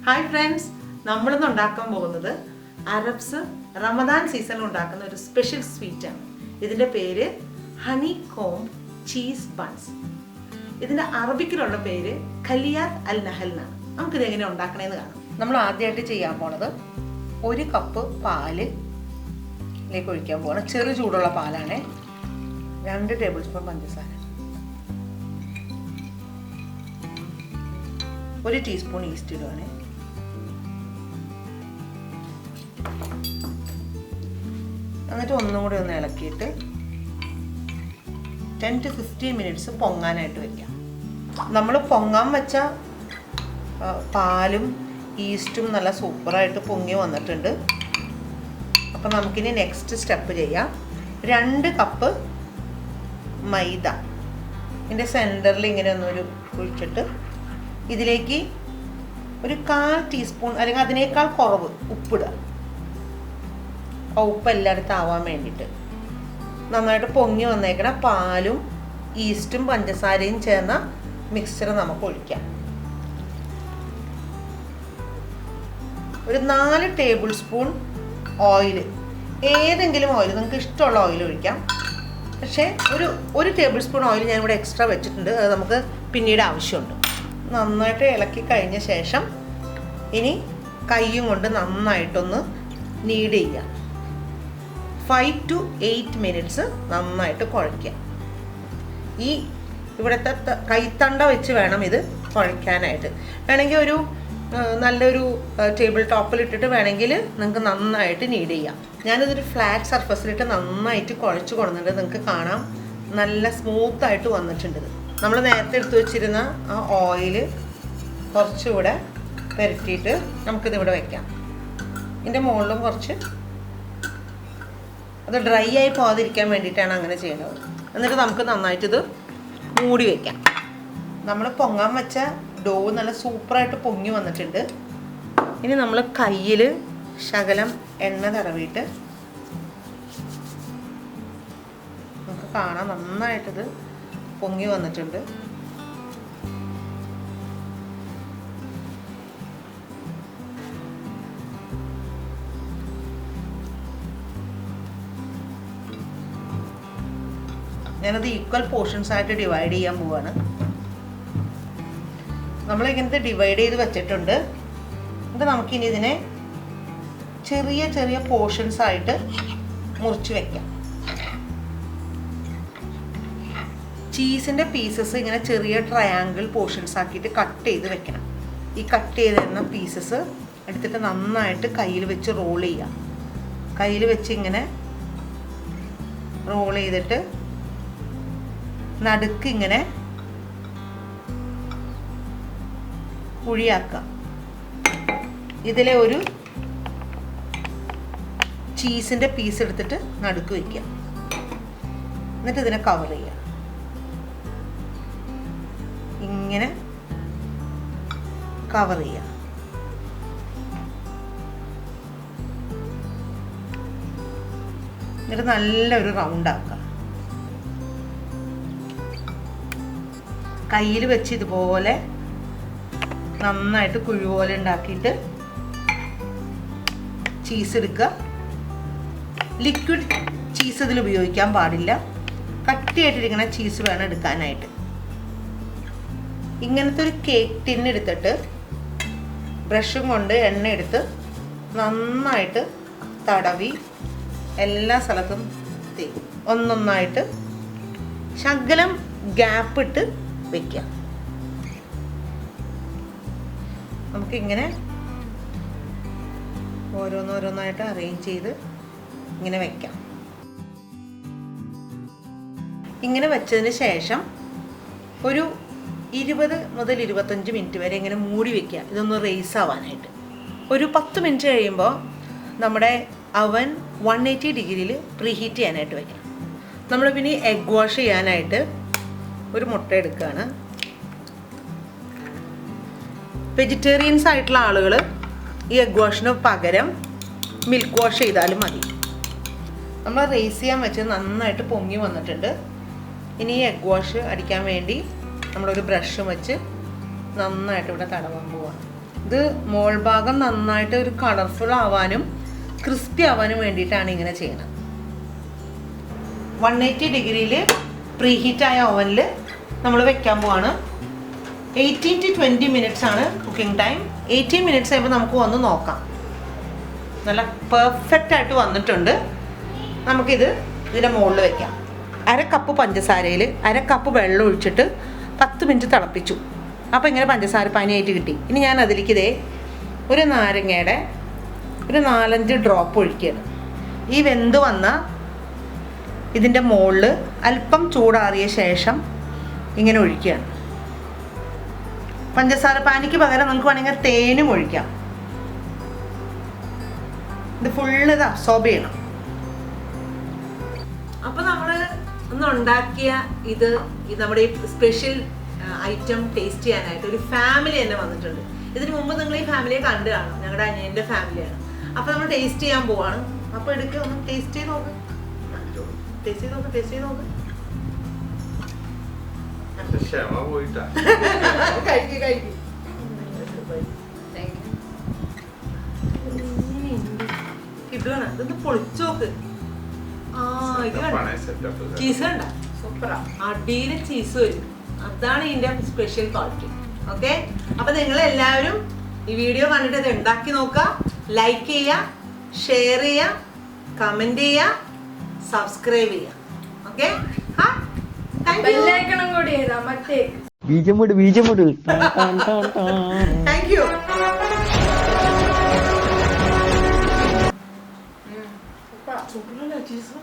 Hi friends, നമ്മളിന്ന് ഉണ്ടാക്കാൻ പോകുന്നത് അറബ്സ് റമദാൻ സീസണിൽ ഉണ്ടാക്കുന്ന ഒരു സ്പെഷ്യൽ സ്വീറ്റാണ്. ഇതിൻ്റെ പേര് ഹണികോംബ് ചീസ് ബൺസ്. ഇതിൻ്റെ അറബിക്കിലുള്ള പേര് ഖലിയാത്ത് അൽ നഹൽ എന്നാണ്. നമുക്കിത് എങ്ങനെ ഉണ്ടാക്കണമെന്ന് കാണാം. നമ്മൾ ആദ്യമായിട്ട് ചെയ്യാൻ പോണത് 1 കപ്പ് പാലിലേക്ക് ഒഴിക്കാൻ പോകണം. ചെറു ചൂടുള്ള പാലാണ്. 2 ടേബിൾ സ്പൂൺ പഞ്ചസാര, 1 ടീസ്പൂൺ ഈസ്റ്റ് ഇടുവാണ്. എന്നിട്ട് ഒന്നും കൂടി ഒന്ന് ഇളക്കിയിട്ട് 10 to 15 മിനിറ്റ്സ് പൊങ്ങാനായിട്ട് വെക്കാം. നമ്മൾ പൊങ്ങാൻ വെച്ച പാലും ഈസ്റ്റും നല്ല സൂപ്പറായിട്ട് പൊങ്ങി വന്നിട്ടുണ്ട്. അപ്പം നമുക്കിനി നെക്സ്റ്റ് സ്റ്റെപ്പ് ചെയ്യാം. 2 കപ്പ് മൈദ ഇതിൻ്റെ സെൻറ്ററിൽ ഇങ്ങനെ ഒന്നൊരു ഒഴിച്ചിട്ട് ഇതിലേക്ക് ഒരു 1/4 ടീസ്പൂൺ അല്ലെങ്കിൽ അതിനേക്കാൾ കുറവ് ഉപ്പിടുക. ഉപ്പ് എല്ലായിടത്തും ആവാൻ വേണ്ടിയിട്ട് നന്നായിട്ട് പൊങ്ങി വന്നേക്കണ പാലും ഈസ്റ്റും പഞ്ചസാരയും ചേർന്ന മിക്സ്ചർ നമുക്ക് ഒഴിക്കാം. ഒരു 4 ടേബിൾ സ്പൂൺ ഓയിൽ, ഏതെങ്കിലും ഓയിൽ, നിങ്ങൾക്ക് ഇഷ്ടമുള്ള ഓയിൽ ഒഴിക്കാം. പക്ഷേ ഒരു ടേബിൾ സ്പൂൺ ഓയിൽ ഞാനിവിടെ എക്സ്ട്രാ വെച്ചിട്ടുണ്ട്. അത് നമുക്ക് പിന്നീട് ആവശ്യമുണ്ട്. നന്നായിട്ട് ഇളക്കി കഴിഞ്ഞ ശേഷം ഇനി കൈയും കൊണ്ട് നന്നായിട്ടൊന്ന് നീഡ് ചെയ്യുക. 5 to 8 മിനിറ്റ്സ് നന്നായിട്ട് കുഴയ്ക്കുക. ഈ ഇവിടുത്തെ കൈത്തണ്ട വെച്ച് വേണം ഇത് കുഴയ്ക്കാനായിട്ട്. വേണമെങ്കിൽ ഒരു നല്ലൊരു ടേബിൾ ടോപ്പിലിട്ടിട്ട് വേണമെങ്കിൽ നിങ്ങൾക്ക് നന്നായിട്ട് നീഡ് ചെയ്യാം. ഞാനിതൊരു ഫ്ലാറ്റ് സർഫസിലിട്ട് നന്നായിട്ട് കുഴച്ച് കൊടുക്കുന്നുണ്ട്. നിങ്ങൾക്ക് കാണാം നല്ല സ്മൂത്തായിട്ട് വന്നിട്ടുണ്ട്. നമ്മൾ നേരത്തെ എടുത്തു വെച്ചിരുന്ന ആ ഓയിൽ കുറച്ചുകൂടെ പുരട്ടിയിട്ട് നമുക്കിതിവിടെ വയ്ക്കാം. ഇതിൻ്റെ മുകളിലും കുറച്ച്, അത് ഡ്രൈ ആയി പോകാതിരിക്കാൻ വേണ്ടിയിട്ടാണ് അങ്ങനെ ചെയ്യുന്നത്. എന്നിട്ട് നമുക്ക് നന്നായിട്ടിത് മൂടി വയ്ക്കാം. നമ്മൾ പൊങ്ങാൻ വെച്ച ഡോ നല്ല സൂപ്പറായിട്ട് പൊങ്ങി വന്നിട്ടുണ്ട്. ഇനി നമ്മൾ കയ്യിൽ ശകലം എണ്ണ തടവിയിട്ട് നമുക്ക് കാണാം നന്നായിട്ടിത് പൊങ്ങി വന്നിട്ടുണ്ട്. ഞാനത് ഈക്വൽ പോർഷൻസ് ആയിട്ട് ഡിവൈഡ് ചെയ്യാൻ പോവാണ്. നമ്മളിങ്ങനത്തെ ഡിവൈഡ് ചെയ്ത് വെച്ചിട്ടുണ്ട്. എന്നിട്ട് നമുക്കിനി ഇതിനെ ചെറിയ ചെറിയ പോർഷൻസ് ആയിട്ട് മുറിച്ച് വെക്കാം. ചീസിൻ്റെ പീസസ് ഇങ്ങനെ ചെറിയ ട്രയാങ്കിൾ പോർഷൻസ് ആക്കിയിട്ട് കട്ട് ചെയ്ത് വെക്കണം. ഈ കട്ട് ചെയ്ത് തരുന്ന പീസസ് എടുത്തിട്ട് നന്നായിട്ട് കയ്യിൽ വെച്ച് റോൾ ചെയ്യാം. കയ്യിൽ വെച്ച് ഇങ്ങനെ റോൾ ചെയ്തിട്ട് നടുക്ക് ഇങ്ങനെ കുഴിയാക്കുക. ഇതിലെ ഒരു ചീസിൻ്റെ പീസ് എടുത്തിട്ട് നടുക്ക് വയ്ക്കുക. എന്നിട്ട് ഇതിനെ കവർ ചെയ്യുക. ഇങ്ങനെ കവർ ചെയ്യുക. എന്നിട്ട് നല്ലൊരു റൗണ്ട് ആക്കുക. കയ്യിൽ വെച്ച് ഇതുപോലെ നന്നായിട്ട് കുഴി പോലെ ഉണ്ടാക്കിയിട്ട് ചീസ് എടുക്കുക. ലിക്വിഡ് ചീസ് ഇതിൽ ഉപയോഗിക്കാൻ പാടില്ല. കട്ടിയായിട്ടിരിക്കുന്ന ചീസ് വേണം എടുക്കാനായിട്ട്. ഇങ്ങനത്തെ ഒരു കേക്ക് ടിൻ എടുത്തിട്ട് ബ്രഷും കൊണ്ട് എണ്ണ എടുത്ത് നന്നായിട്ട് തടവി എല്ലാ സ്ഥലത്തും ഒന്നൊന്നായിട്ട് ശകലം ഗ്യാപ്പ് ഇട്ട് വയ്ക്കാം. നമുക്കിങ്ങനെ ഓരോന്നോരോന്നായിട്ട് അറേഞ്ച് ചെയ്ത് ഇങ്ങനെ വയ്ക്കാം. ഇങ്ങനെ വെച്ചതിന് ശേഷം ഒരു 20 മുതൽ 25 മിനിറ്റ് വരെ ഇങ്ങനെ മൂടി വയ്ക്കുക. ഇതൊന്ന് റേസ് ആവാനായിട്ട്. ഒരു 10 മിനിറ്റ് കഴിയുമ്പോൾ നമ്മുടെ അവൻ 180 ഡിഗ്രിയിൽ പ്രീഹീറ്റ് ചെയ്യാനായിട്ട് വയ്ക്കണം. നമ്മൾ പിന്നെ എഗ് വാഷ് ചെയ്യാനായിട്ട് ഒരു മുട്ട എടുക്കുകയാണ്. വെജിറ്റേറിയൻസ് ആയിട്ടുള്ള ആളുകൾ ഈ എഗ് വാഷിന് പകരം മിൽക്ക് വാഷ് ചെയ്താലും മതി. നമ്മൾ റേസ് ചെയ്യാൻ വെച്ച് നന്നായിട്ട് പൊങ്ങി വന്നിട്ടുണ്ട്. ഇനി ഈ എഗ് വാഷ് അടിക്കാൻ വേണ്ടി നമ്മളൊരു ബ്രഷും വെച്ച് നന്നായിട്ട് ഇവിടെ തടവാൻ പോവാണ്. ഇത് മോൾ ഭാഗം നന്നായിട്ട് ഒരു കളർഫുൾ ആവാനും ക്രിസ്പി ആവാനും വേണ്ടിയിട്ടാണ് ഇങ്ങനെ ചെയ്യുന്നത്. 180 ഡിഗ്രിയിൽ പ്രീ ഹീറ്റായ ഓവനിൽ നമ്മൾ വെക്കാൻ പോവാണ്. 18 to 20 മിനിറ്റ്സ് ആണ് കുക്കിംഗ് ടൈം. 18 മിനിറ്റ്സ് ആയപ്പോൾ നമുക്ക് വന്ന് നോക്കാം. നല്ല പെർഫെക്റ്റ് ആയിട്ട് വന്നിട്ടുണ്ട്. നമുക്കിത് ഇതിൻ്റെ മുകളിൽ വെക്കാം. 1/2 കപ്പ് പഞ്ചസാരയിൽ 1/2 കപ്പ് വെള്ളം ഒഴിച്ചിട്ട് 10 മിനിറ്റ് തിളപ്പിച്ചു. അപ്പോൾ ഇങ്ങനെ പഞ്ചസാര പാനിയായിട്ട് കിട്ടി. ഇനി ഞാൻ അതിലേക്ക് ഒരു നാരങ്ങയുടെ ഒരു 4-5 ഡ്രോപ്പ് ഒഴിക്കുകയാണ്. ഈ വെന്ത് വന്ന ഇതിൻ്റെ മുകളിൽ അല്പം ചൂടാറിയ ശേഷം ഇങ്ങനെ ഒഴിക്കുകയാണ്. പഞ്ചസാര പാനിക്ക് പകരം നമുക്ക് വേണമെങ്കിൽ തേനും ഒഴിക്കാം. ഇത് ഫുള്ള് ഇത് അബ്സോർബ് ചെയ്യണം. അപ്പോൾ നമ്മൾ ഒന്ന് ഉണ്ടാക്കിയ ഇത് നമ്മുടെ ഈ സ്പെഷ്യൽ ഐറ്റം ടേസ്റ്റ് ചെയ്യാനായിട്ട് ഒരു ഫാമിലി തന്നെ വന്നിട്ടുണ്ട്. ഇതിന് മുമ്പ് നിങ്ങൾ ഈ ഫാമിലിയെ കണ്ടു കാണും. ഞങ്ങളുടെ അനിയൻ്റെ ഫാമിലിയാണ്. അപ്പോൾ നമ്മൾ ടേസ്റ്റ് ചെയ്യാൻ പോവാണ്. അപ്പോൾ എടുക്കുക, ഒന്ന് ടേസ്റ്റ് ചെയ്ത് നോക്ക്. ടേസ്റ്റ് ചെയ്ത് നോക്ക്, ടേസ്റ്റ് ചെയ്ത് നോക്ക്. ഇതാണ് ഇതൊന്ന് പൊളിച്ചു നോക്ക്. ചീസ് കണ്ട സൂപ്പറാ, അടിയിലെ ചീസ് വരും. അതാണ് ഇതിന്റെ സ്പെഷ്യൽ ക്വാളിറ്റി. ഓക്കെ, അപ്പൊ നിങ്ങൾ എല്ലാവരും ഈ വീഡിയോ കണ്ടിട്ട് ഇത് ഉണ്ടാക്കി നോക്കുക. ലൈക്ക് ചെയ്യുക, ഷെയർ ചെയ്യുക, കമന്റ് ചെയ്യുക, സബ്സ്ക്രൈബ് ചെയ്യുക. Okay, thank you. Thank you. സൂപ്പറല്ലേ ചീസ്?